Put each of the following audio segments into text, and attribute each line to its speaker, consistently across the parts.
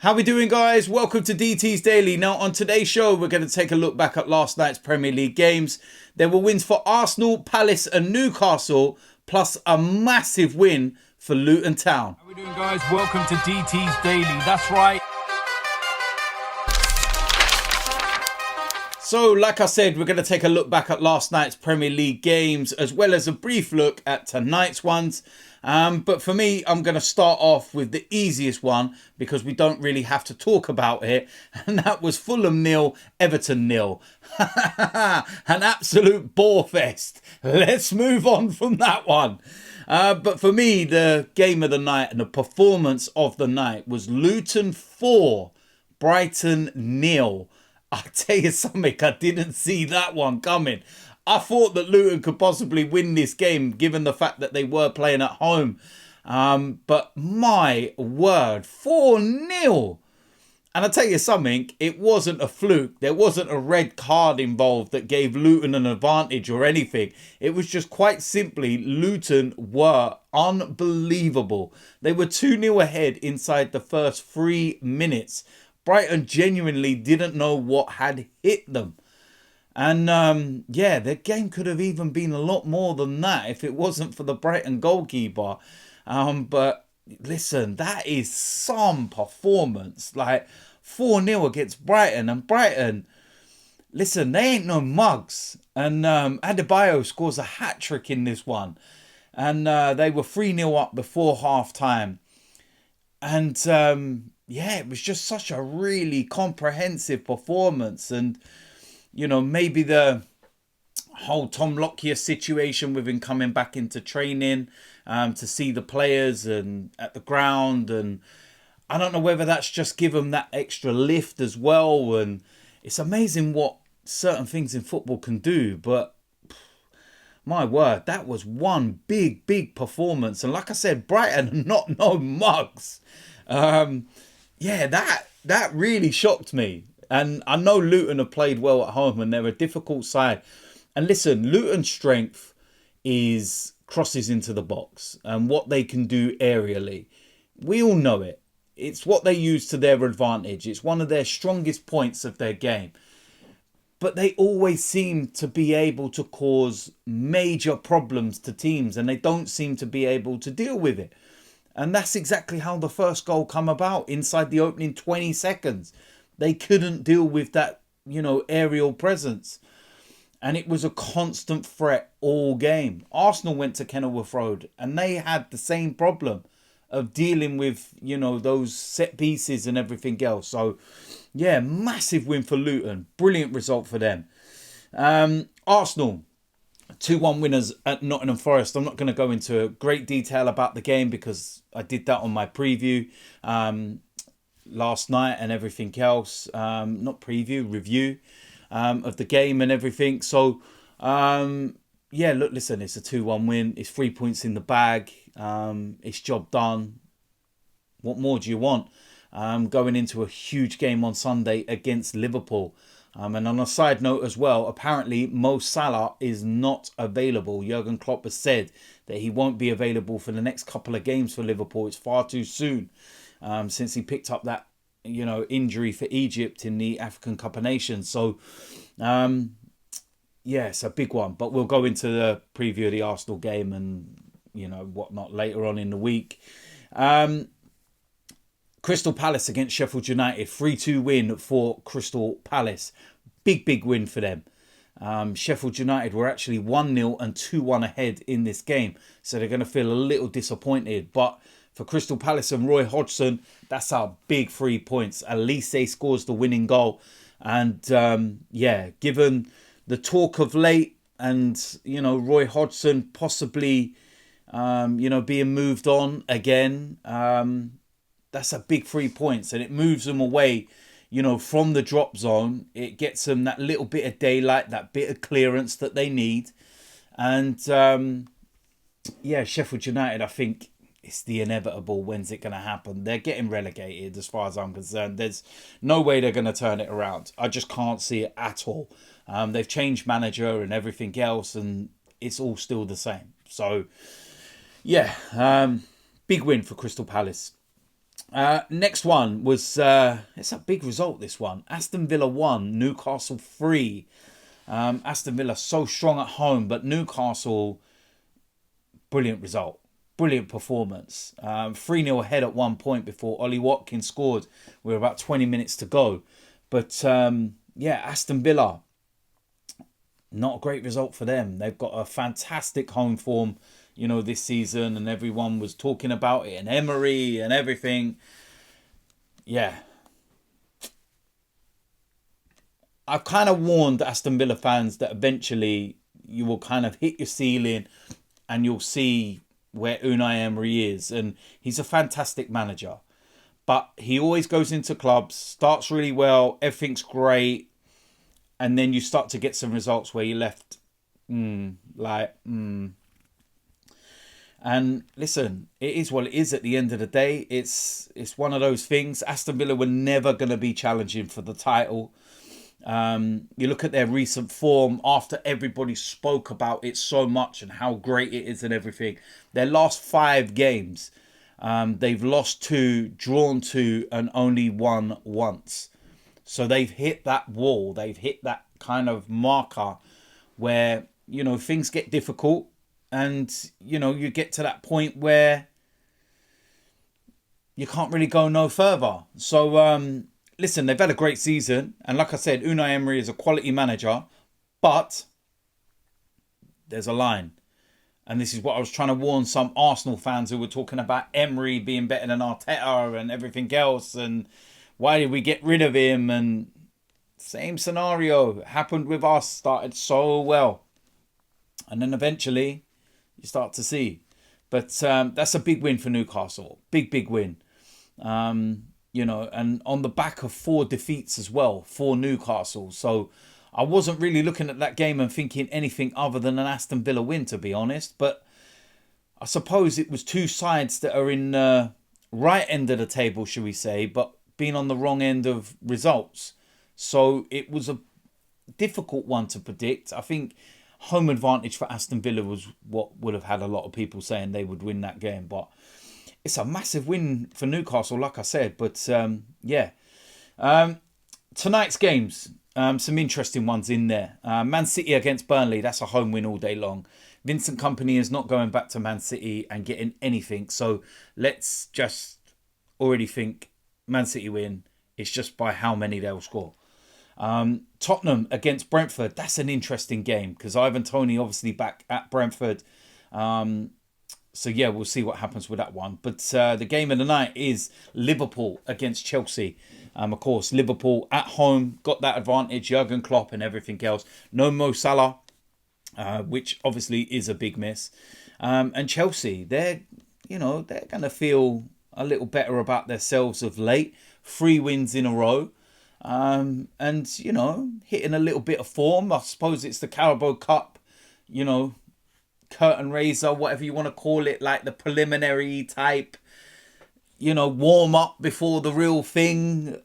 Speaker 1: How we doing, guys? Welcome to DT's Daily. Now, on today's show, we're going to take a look back at last night's Premier League games. There were wins for Arsenal, Palace and Newcastle, plus a massive win for Luton Town.
Speaker 2: How we doing, guys? Welcome to DT's Daily. That's right.
Speaker 1: So, like I said, we're going to take a look back at last night's Premier League games, as well as a brief look at tonight's ones. But for me, I'm going to start off with the easiest one because we don't really have to talk about it. And that was Fulham 0, Everton 0. An absolute bore fest. Let's move on from that one. But for me, the game of the night and the performance of the night was Luton 4, Brighton 0. I'll tell you something, I didn't see that one coming. I thought that Luton could possibly win this game given the fact that they were playing at home. But my word, 4-0. And I'll tell you something, it wasn't a fluke. There wasn't a red card involved that gave Luton an advantage or anything. It was just quite simply Luton were unbelievable. They were 2-0 ahead inside the first 3 minutes. Brighton genuinely didn't know what had hit them. And yeah, the game could have even been a lot more than that if it wasn't for the Brighton goalkeeper. But listen, that is some performance. Like 4-0 against Brighton. And Brighton, listen, they ain't no mugs. And Adebayo scores a hat-trick in this one. And they were 3-0 up before half-time. And yeah, it was just such a really comprehensive performance. And, you know, maybe the whole Tom Lockyer situation with him coming back into training to see the players and at the ground. And I don't know whether that's just given that extra lift as well. And it's amazing what certain things in football can do. But my word, that was one big performance. And like I said, Brighton not no mugs. Yeah, that really shocked me. And I know Luton have played well at home and they're a difficult side. And listen, Luton's strength is crosses into the box and what they can do aerially. We all know it. It's what they use to their advantage. It's one of their strongest points of their game. But they always seem to be able to cause major problems to teams and they don't seem to be able to deal with it. And that's exactly how the first goal come about inside the opening 20 seconds. They couldn't deal with that, you know, aerial presence. And it was a constant threat all game. Arsenal went to Kenilworth Road and they had the same problem of dealing with, you know, those set pieces and everything else. So, yeah, massive win for Luton. Brilliant result for them. Arsenal. 2-1 winners at Nottingham Forest. I'm not going to go into great detail about the game because I did that on my preview last night and everything else. Not preview, review of the game and everything. So, yeah, look, listen, it's a 2-1 win. It's 3 points in the bag. It's job done. What more do you want? Going into a huge game on Sunday against Liverpool. And on a side note as well, apparently Mo Salah is not available. Jurgen Klopp has said that he won't be available for the next couple of games for Liverpool. It's far too soon since he picked up that, you know, injury for Egypt in the African Cup of Nations. So, yeah, it's a big one. But we'll go into the preview of the Arsenal game and, you know, whatnot later on in the week. Crystal Palace against Sheffield United, 3-2 win for Crystal Palace. Big win for them. Sheffield United were actually 1-0 and 2-1 ahead in this game. So they're going to feel a little disappointed. But for Crystal Palace and Roy Hodgson, that's our big 3 points. At least they scores the winning goal. And yeah, given the talk of late and, you know, Roy Hodgson possibly, you know, being moved on again, that's a big 3 points and it moves them away, you know, from the drop zone. It gets them that little bit of daylight, that bit of clearance that they need. And yeah, Sheffield United, I think it's the inevitable. When's it going to happen? They're getting relegated as far as I'm concerned. There's no way they're going to turn it around. I just can't see it at all. They've changed manager and everything else and it's all still the same. So, yeah, big win for Crystal Palace. Next one was, it's a big result, this one. Aston Villa 1, Newcastle 3. Aston Villa so strong at home, but Newcastle, brilliant result. Brilliant performance. 3-0 ahead at one point before Ollie Watkins scored. We were about 20 minutes to go. But yeah, Aston Villa, not a great result for them. They've got a fantastic home form, this season, and everyone was talking about it, and Emery and everything. Yeah. I've kind of warned Aston Villa fans that eventually you will kind of hit your ceiling and you'll see where Unai Emery is. And he's a fantastic manager. But he always goes into clubs, starts really well, everything's great, and then you start to get some results where you're left, And listen, it is what it is at the end of the day. It's one of those things. Aston Villa were never going to be challenging for the title. You look at their recent form after everybody spoke about it so much and how great it is and everything. Their last 5 games, they've lost 2, drawn 2, and only won once. So they've hit that wall. They've hit that kind of marker where, things get difficult. And, you get to that point where you can't really go no further. So, listen, they've had a great season. And like I said, Unai Emery is a quality manager. But there's a line. And this is what I was trying to warn some Arsenal fans who were talking about Emery being better than Arteta and everything else. And why did we get rid of him? And same scenario happened with us. Started so well. And then eventually you start to see. But that's a big win for Newcastle. Big win. And on the back of 4 defeats as well for Newcastle. So I wasn't really looking at that game and thinking anything other than an Aston Villa win, to be honest. But I suppose it was 2 sides that are in the right end of the table, shall we say, but being on the wrong end of results. So it was a difficult one to predict. I think home advantage for Aston Villa was what would have had a lot of people saying they would win that game. But it's a massive win for Newcastle, like I said. But yeah. Tonight's games, some interesting ones in there. Man City against Burnley, that's a home win all day long. Vincent Kompany is not going back to Man City and getting anything. So let's just already think Man City win. It's just by how many they'll score. Tottenham against Brentford, that's an interesting game because Ivan Toney obviously back at Brentford. So yeah, we'll see what happens with that one. But the game of the night is Liverpool against Chelsea. Of course, Liverpool at home, got that advantage, Jurgen Klopp and everything else. No Mo Salah, which obviously is a big miss. And Chelsea, they're going to feel a little better about themselves of late. 3 wins in a row. And, hitting a little bit of form. I suppose it's the Carabao Cup, curtain raiser, whatever you want to call it, like the preliminary type, warm up before the real thing.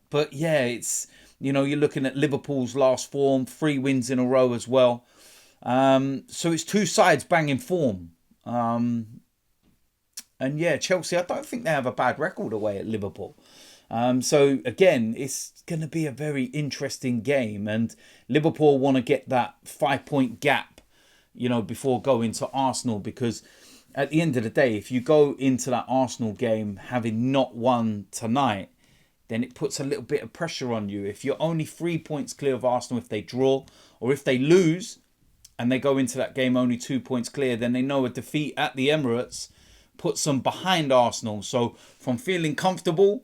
Speaker 1: But yeah, it's, you're looking at Liverpool's last form, 3 wins in a row as well. So it's 2 sides banging form. And yeah, Chelsea, I don't think they have a bad record away at Liverpool. So again, it's going to be a very interesting game, and Liverpool want to get that 5-point gap, before going to Arsenal, because at the end of the day, if you go into that Arsenal game having not won tonight, then it puts a little bit of pressure on you. If you're only 3 points clear of Arsenal, if they draw or if they lose and they go into that game only 2 points clear, then they know a defeat at the Emirates puts them behind Arsenal. So from feeling comfortable,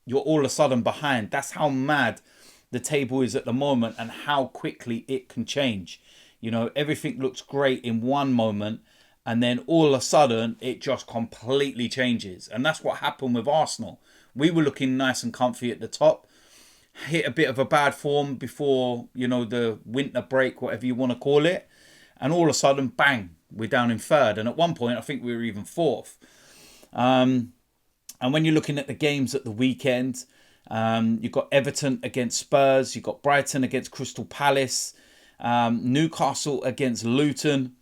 Speaker 1: you're all of a sudden behind. That's how mad the table is at the moment and how quickly it can change. Everything looks great in one moment and then all of a sudden it just completely changes. And that's what happened with Arsenal. We were looking nice and comfy at the top, hit a bit of a bad form before, the winter break, whatever you want to call it. And all of a sudden, bang, we're down in 3rd. And at one point, I think we were even 4th. And when you're looking at the games at the weekend, you've got Everton against Spurs. You've got Brighton against Crystal Palace. Newcastle against Luton.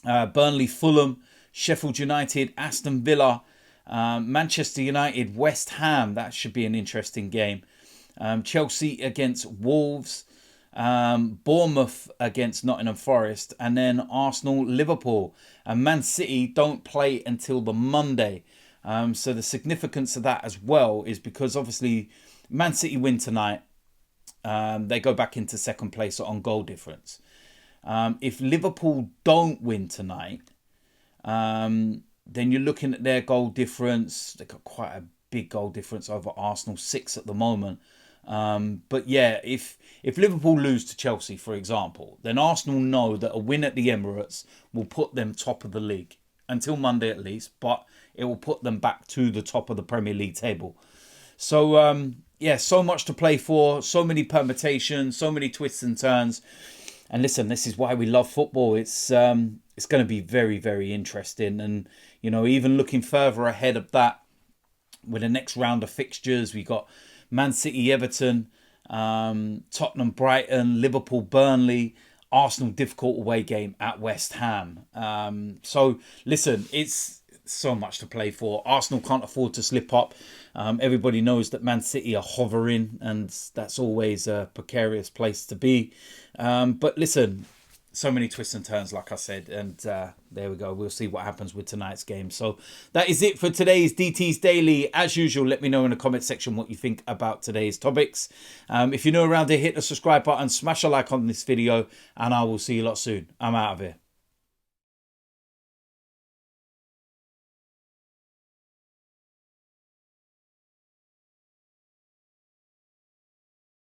Speaker 1: Burnley, Fulham. Sheffield United, Aston Villa. Manchester United, West Ham. That should be an interesting game. Chelsea against Wolves. Bournemouth against Nottingham Forest. And then Arsenal, Liverpool. And Man City don't play until the Monday. So the significance of that as well is because obviously Man City win tonight. They go back into second place on goal difference. If Liverpool don't win tonight, then you're looking at their goal difference. They've got quite a big goal difference over Arsenal, 6 at the moment. But yeah, if Liverpool lose to Chelsea, for example, then Arsenal know that a win at the Emirates will put them top of the league until Monday at least, but it will put them back to the top of the Premier League table. So yeah, so much to play for, so many permutations, so many twists and turns. And listen, this is why we love football. It's going to be very, very interesting. And, you know, even looking further ahead of that, with the next round of fixtures, we got Man City, Everton, Tottenham, Brighton, Liverpool, Burnley, Arsenal, difficult away game at West Ham. So, listen, it's so much to play for. Arsenal can't afford to slip up. Everybody knows that Man City are hovering, and that's always a precarious place to be. But listen, so many twists and turns, like I said, and there we go. We'll see what happens with tonight's game. So that is it for today's DT's Daily. As usual, let me know in the comment section what you think about today's topics. If you're new around here, hit the subscribe button, smash a like on this video, and I will see you lot soon. I'm out of here.